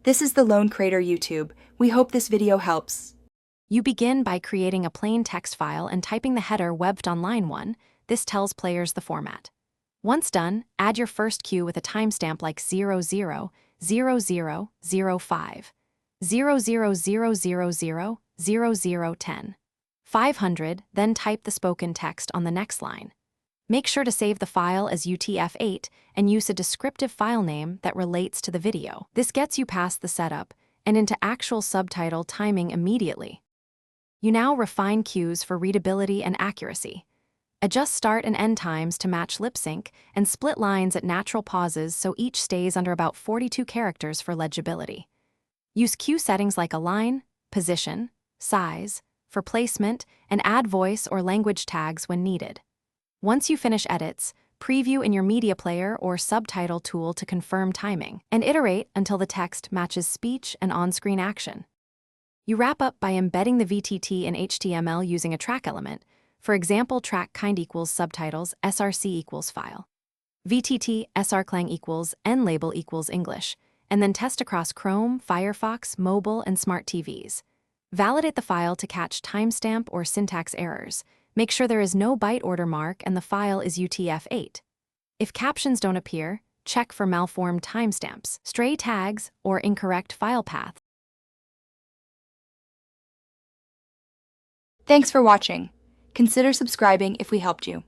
This is the Lone Creator YouTube. We hope this video helps. You begin by creating a plain text file and typing the header "Webft on line 1. This tells players the format. Once done, add your first cue with a timestamp like 000005, 000000010, 500, then type the spoken text on the next line. Make sure to save the file as UTF-8 and use a descriptive file name that relates to the video. This gets you past the setup and into actual subtitle timing immediately. You now refine cues for readability and accuracy. Adjust start and end times to match lip sync and split lines at natural pauses so each stays under about 42 characters for legibility. Use cue settings like align, position, size, for placement, and add voice or language tags when needed. Once you finish edits, preview in your media player or subtitle tool to confirm timing, and iterate until the text matches speech and on-screen action. You wrap up by embedding the VTT in HTML using a track element. For example, track kind equals subtitles, src equals file. VTT srclang equals nlabel equals English, and then test across Chrome, Firefox, mobile, and smart TVs. Validate the file to catch timestamp or syntax errors. Make sure there is no byte order mark and the file is UTF-8. If captions don't appear, check for malformed timestamps, stray tags, or incorrect file path. Thanks for watching. Consider subscribing if we helped you.